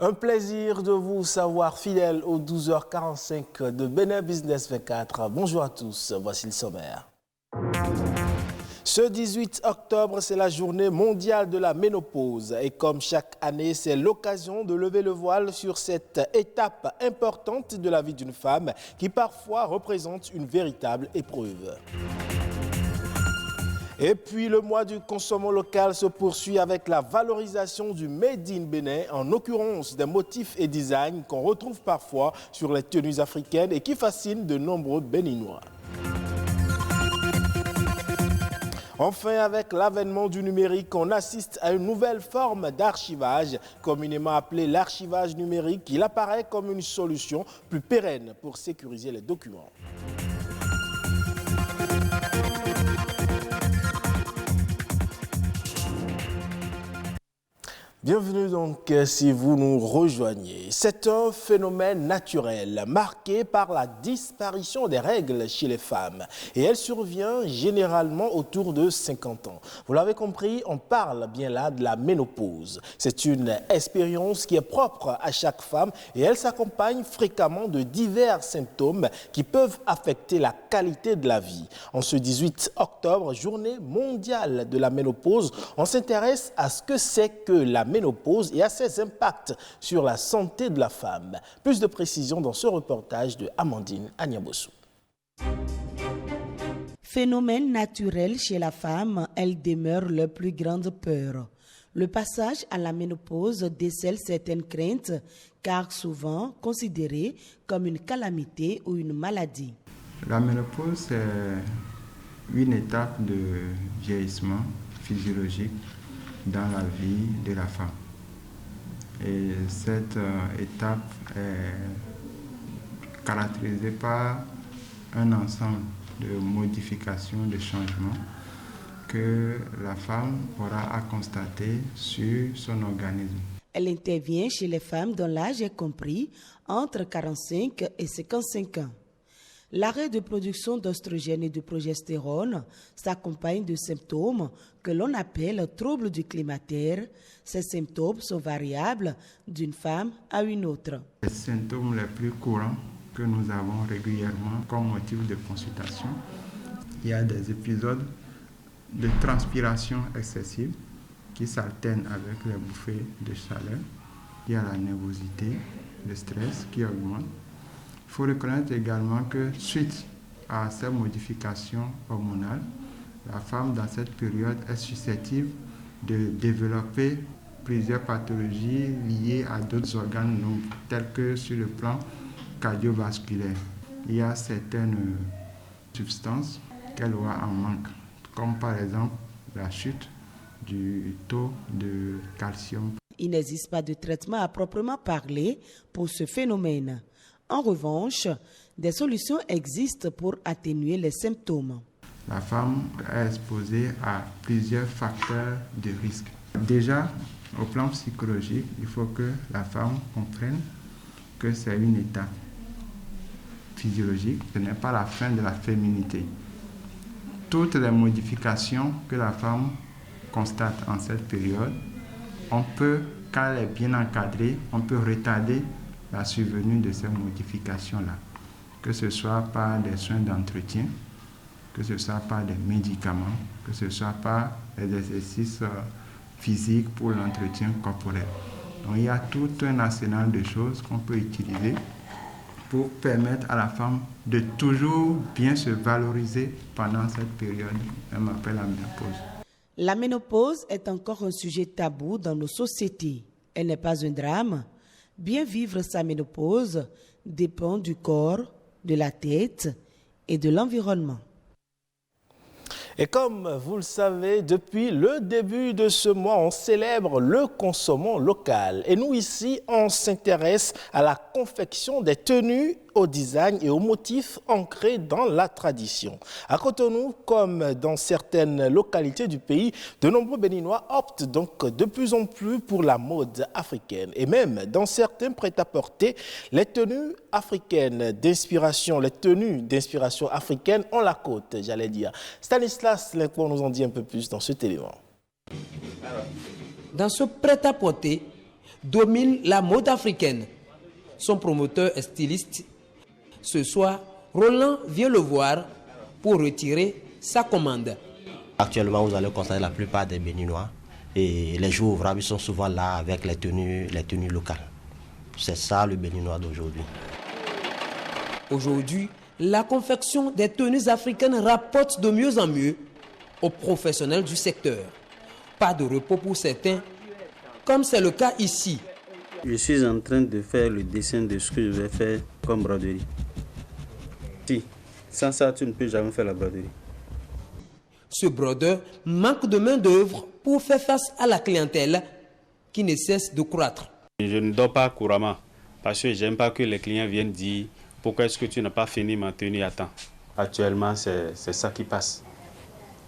Un plaisir de vous savoir fidèle aux 12h45 de Bénin Business 24. Bonjour à tous, voici le sommaire. Ce 18 octobre, c'est la journée mondiale de la ménopause. Et comme chaque année, c'est l'occasion de lever le voile sur cette étape importante de la vie d'une femme qui parfois représente une véritable épreuve. Et puis le mois du consommant local se poursuit avec la valorisation du Made in Bénin, en occurrence des motifs et designs qu'on retrouve parfois sur les tenues africaines et qui fascinent de nombreux Béninois. Enfin, avec l'avènement du numérique, on assiste à une nouvelle forme d'archivage, communément appelée l'archivage numérique. Il apparaît comme une solution plus pérenne pour sécuriser les documents. Bienvenue donc si vous nous rejoignez. C'est un phénomène naturel marqué par la disparition des règles chez les femmes et elle survient généralement autour de 50 ans. Vous l'avez compris, on parle bien là de la ménopause. C'est une expérience qui est propre à chaque femme et elle s'accompagne fréquemment de divers symptômes qui peuvent affecter la qualité de la vie. En ce 18 octobre, journée mondiale de la ménopause, on s'intéresse à ce que c'est que la ménopause et à ses impacts sur la santé de la femme. Plus de précisions dans ce reportage de Amandine Agnabossou. Phénomène naturel chez la femme, elle demeure leur plus grande peur. Le passage à la ménopause décèle certaines craintes, car souvent considérée comme une calamité ou une maladie. La ménopause, c'est une étape de vieillissement physiologique dans la vie de la femme. Et cette étape est caractérisée par un ensemble de modifications, de changements que la femme aura à constater sur son organisme. Elle intervient chez les femmes dont l'âge est compris entre 45 et 55 ans. L'arrêt de production d'oestrogènes et de progestérone s'accompagne de symptômes que l'on appelle troubles du climatério. Ces symptômes sont variables d'une femme à une autre. Les symptômes les plus courants que nous avons régulièrement comme motif de consultation, il y a des épisodes de transpiration excessive qui s'alternent avec les bouffées de chaleur. Il y a la nervosité, le stress qui augmente. Il faut reconnaître également que suite à ces modifications hormonales, la femme dans cette période est susceptible de développer plusieurs pathologies liées à d'autres organes tels que sur le plan cardiovasculaire. Il y a certaines substances qu'elle aura en manque, comme par exemple la chute du taux de calcium. Il n'existe pas de traitement à proprement parler pour ce phénomène. En revanche, des solutions existent pour atténuer les symptômes. La femme est exposée à plusieurs facteurs de risque. Déjà, au plan psychologique, il faut que la femme comprenne que c'est une étape physiologique, ce n'est pas la fin de la féminité. Toutes les modifications que la femme constate en cette période, on peut, quand elle est bien encadrée, on peut retarder la survenue de ces modifications-là, que ce soit par des soins d'entretien, que ce soit par des médicaments, que ce soit par des exercices physiques pour l'entretien corporel. Donc il y a tout un arsenal de choses qu'on peut utiliser pour permettre à la femme de toujours bien se valoriser pendant cette période, même après la ménopause. La ménopause est encore un sujet tabou dans nos sociétés. Elle n'est pas un drame. Bien vivre sa ménopause dépend du corps, de la tête et de l'environnement. Et comme vous le savez, depuis le début de ce mois, on célèbre le consommant local. Et nous ici, on s'intéresse à la confection des tenues, au design et aux motifs ancrés dans la tradition. À Cotonou, comme dans certaines localités du pays, de nombreux Béninois optent donc de plus en plus pour la mode africaine. Et même dans certains prêt-à-porter, les tenues d'inspiration africaine ont la côte, j'allais dire. Stanislas Lincourt nous en dit un peu plus dans cet élément. Dans ce prêt-à-porter, domine la mode africaine. Son promoteur est styliste. Ce soir, Roland vient le voir pour retirer sa commande. Actuellement, vous allez constater la plupart des Béninois et les jours ouvrables sont souvent là avec les tenues locales. C'est ça le Béninois d'aujourd'hui. Aujourd'hui, la confection des tenues africaines rapporte de mieux en mieux aux professionnels du secteur. Pas de repos pour certains, comme c'est le cas ici. Je suis en train de faire le dessin de ce que je vais faire comme broderie. Si, sans ça, tu ne peux jamais faire la broderie. Ce brodeur manque de main-d'œuvre pour faire face à la clientèle qui ne cesse de croître. Je ne dors pas couramment parce que je n'aime pas que les clients viennent dire pourquoi est-ce que tu n'as pas fini ma tenue à temps. Actuellement, c'est ça qui passe.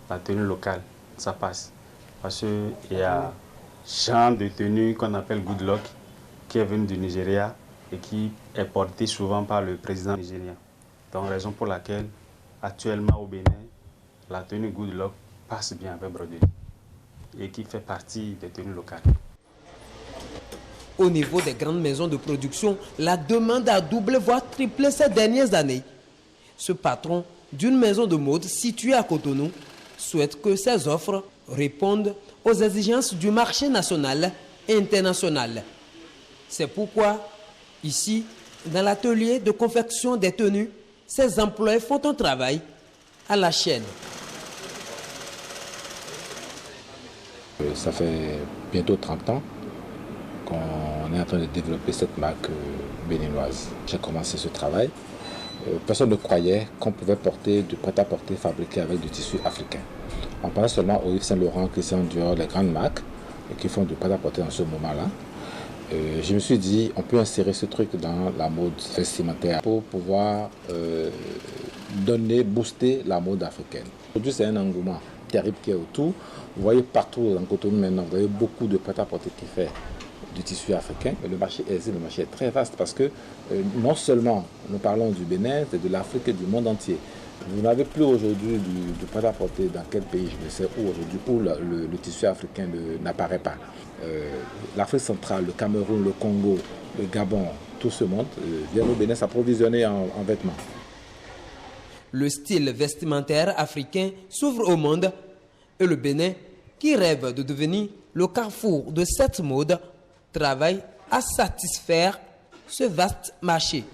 La tenue locale, ça passe. Parce qu'il y a genre de tenue qu'on appelle good luck qui est venu du Nigeria et qui est porté souvent par le président nigérien. Donc, raison pour laquelle, actuellement au Bénin, la tenue good luck passe bien avec broderie et qui fait partie des tenues locales. Au niveau des grandes maisons de production, la demande a doublé voire triplé ces dernières années. Ce patron d'une maison de mode située à Cotonou souhaite que ses offres répondent aux exigences du marché national et international. C'est pourquoi, ici, dans l'atelier de confection des tenues, ses employés font un travail à la chaîne. Ça fait bientôt 30 ans qu'on est en train de développer cette marque béninoise. J'ai commencé ce travail. Personne ne croyait qu'on pouvait porter du prêt-à-porter fabriqué avec du tissu africain. On pense seulement au Yves Saint Laurent, Christian Dior, les grandes marques qui font du prêt-à-porter en ce moment-là. Je me suis dit, on peut insérer ce truc dans la mode vestimentaire pour pouvoir booster la mode africaine. Aujourd'hui, c'est un engouement terrible qui est autour. Vous voyez partout dans Cotonou maintenant, vous avez beaucoup de prêt-à-porter qui fait du tissu africain. Le marché est très vaste parce que non seulement nous parlons du Bénin, c'est de l'Afrique et du monde entier. Vous n'avez plus aujourd'hui du prêt-à-porter dans quel pays, je ne sais où aujourd'hui, où le tissu africain n'apparaît pas. L'Afrique centrale, le Cameroun, le Congo, le Gabon, tout ce monde vient au Bénin s'approvisionner en vêtements. Le style vestimentaire africain s'ouvre au monde et le Bénin, qui rêve de devenir le carrefour de cette mode, travaille à satisfaire ce vaste marché.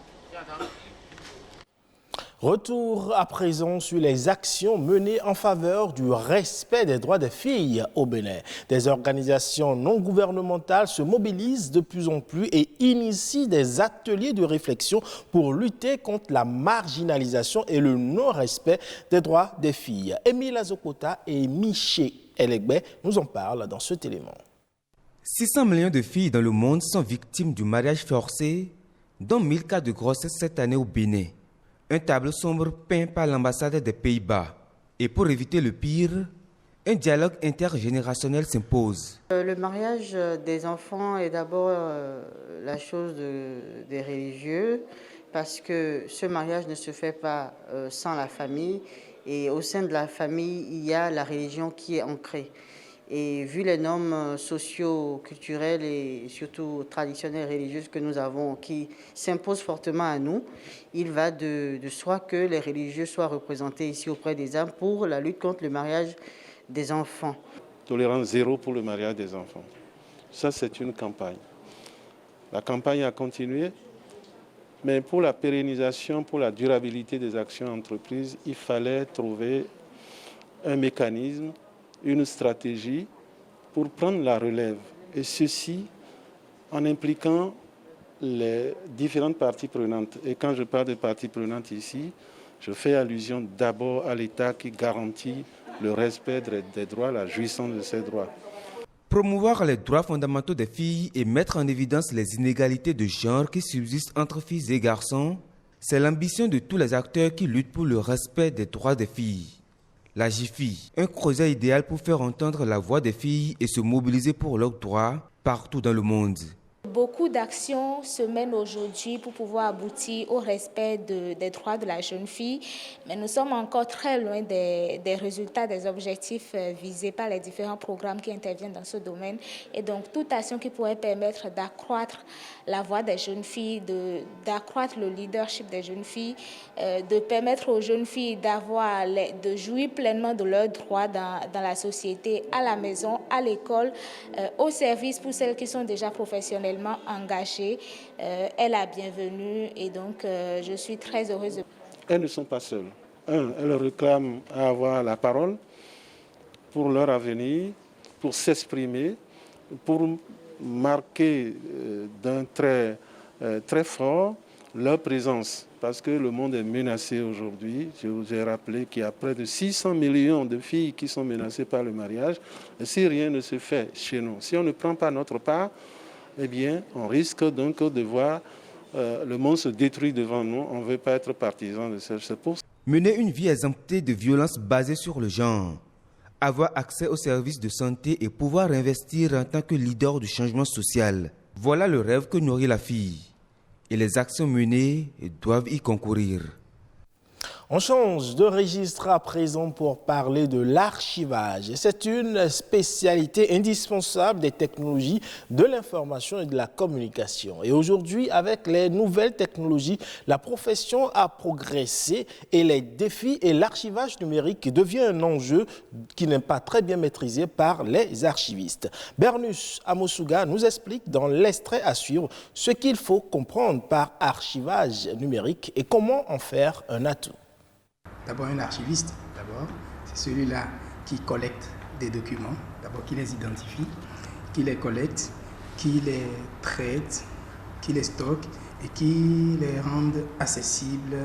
Retour à présent sur les actions menées en faveur du respect des droits des filles au Bénin. Des organisations non gouvernementales se mobilisent de plus en plus et initient des ateliers de réflexion pour lutter contre la marginalisation et le non-respect des droits des filles. Émile Azokota et Miché Elegbe nous en parlent dans cet élément. 600 millions de filles dans le monde sont victimes du mariage forcé, dont 1000 cas de grossesse cette année au Bénin. Un tableau sombre peint par l'ambassade des Pays-Bas. Et pour éviter le pire, un dialogue intergénérationnel s'impose. Le mariage des enfants est d'abord la chose des religieux, parce que ce mariage ne se fait pas sans la famille. Et au sein de la famille, il y a la religion qui est ancrée. Et vu les normes socio-culturelles et surtout traditionnelles religieuses que nous avons, qui s'imposent fortement à nous, il va de soi que les religieux soient représentés ici auprès des âmes pour la lutte contre le mariage des enfants. Tolérance zéro pour le mariage des enfants. Ça, c'est une campagne. La campagne a continué, mais pour la pérennisation, pour la durabilité des actions entreprises, il fallait trouver un mécanisme, une stratégie pour prendre la relève. Et ceci en impliquant les différentes parties prenantes. Et quand je parle de parties prenantes ici, je fais allusion d'abord à l'État qui garantit le respect des droits, la jouissance de ces droits. Promouvoir les droits fondamentaux des filles et mettre en évidence les inégalités de genre qui subsistent entre filles et garçons, c'est l'ambition de tous les acteurs qui luttent pour le respect des droits des filles. La JIFI, un creuset idéal pour faire entendre la voix des filles et se mobiliser pour leurs droits partout dans le monde. Beaucoup d'actions se mènent aujourd'hui pour pouvoir aboutir au respect des droits de la jeune fille, mais nous sommes encore très loin des résultats, des objectifs visés par les différents programmes qui interviennent dans ce domaine. Et donc, toute action qui pourrait permettre d'accroître la voix des jeunes filles, d'accroître le leadership des jeunes filles, de permettre aux jeunes filles de jouir pleinement de leurs droits dans la société, à la maison, à l'école, au service pour celles qui sont déjà professionnelles engagées, est la bienvenue et donc je suis très heureuse. Elles ne sont pas seules. Elles réclament à avoir la parole pour leur avenir, pour s'exprimer, pour marquer d'un trait très fort leur présence. Parce que le monde est menacé aujourd'hui. Je vous ai rappelé qu'il y a près de 600 millions de filles qui sont menacées par le mariage. Et si rien ne se fait chez nous, si on ne prend pas notre part, eh bien, on risque donc de voir le monde se détruire devant nous. On ne veut pas être partisan de cette chose. Mener une vie exemptée de violences basées sur le genre, avoir accès aux services de santé et pouvoir investir en tant que leader du changement social. Voilà le rêve que nourrit la fille. Et les actions menées doivent y concourir. On change de registre à présent pour parler de l'archivage. C'est une spécialité indispensable des technologies de l'information et de la communication. Et aujourd'hui, avec les nouvelles technologies, la profession a progressé et les défis et l'archivage numérique devient un enjeu qui n'est pas très bien maîtrisé par les archivistes. Bernus Amosuga nous explique dans l'extrait à suivre ce qu'il faut comprendre par archivage numérique et comment en faire un atout. D'abord, un archiviste, c'est celui-là qui collecte des documents, d'abord qui les identifie, qui les collecte, qui les traite, qui les stocke et qui les rend accessibles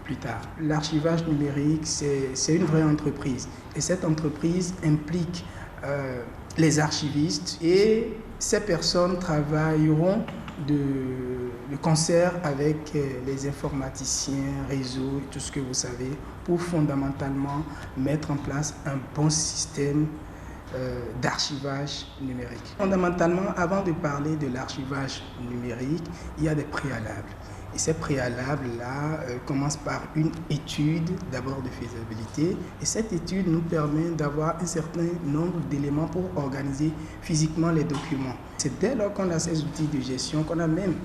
plus tard. L'archivage numérique, c'est une vraie entreprise et cette entreprise implique les archivistes et ces personnes travailleront de concert avec les informaticiens, réseaux et tout ce que vous savez pour fondamentalement mettre en place un bon système d'archivage numérique. Fondamentalement, avant de parler de l'archivage numérique, il y a des préalables. Et ces préalables-là commencent par une étude d'abord de faisabilité. Et cette étude nous permet d'avoir un certain nombre d'éléments pour organiser physiquement les documents. C'est dès lors qu'on a ces outils de gestion, qu'on a même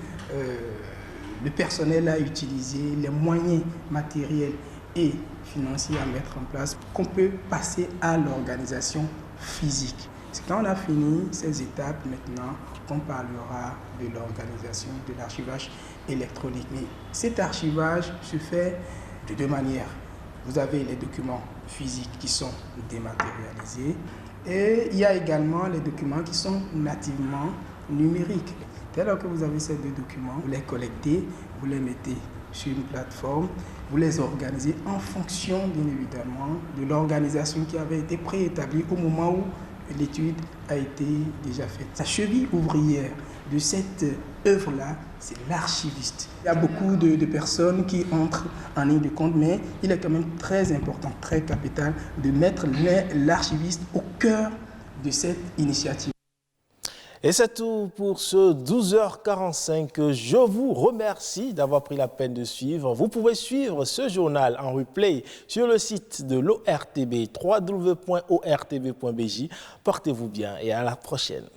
le personnel à utiliser, les moyens matériels et financiers à mettre en place, qu'on peut passer à l'organisation physique. C'est quand on a fini ces étapes maintenant qu'on parlera de l'organisation de l'archivage électronique. Mais cet archivage se fait de deux manières. Vous avez les documents physiques qui sont dématérialisés et il y a également les documents qui sont nativement numériques. Dès lors que vous avez ces deux documents, vous les collectez, vous les mettez sur une plateforme, vous les organisez en fonction, bien évidemment, de l'organisation qui avait été préétablie au moment où l'étude a été déjà faite. La cheville ouvrière de cette œuvre-là, c'est l'archiviste. Il y a beaucoup de personnes qui entrent en ligne de compte, mais il est quand même très important, très capital de mettre l'archiviste au cœur de cette initiative. Et c'est tout pour ce 12h45. Je vous remercie d'avoir pris la peine de suivre. Vous pouvez suivre ce journal en replay sur le site de l'ORTB, www.ortb.bj. Portez-vous bien et à la prochaine.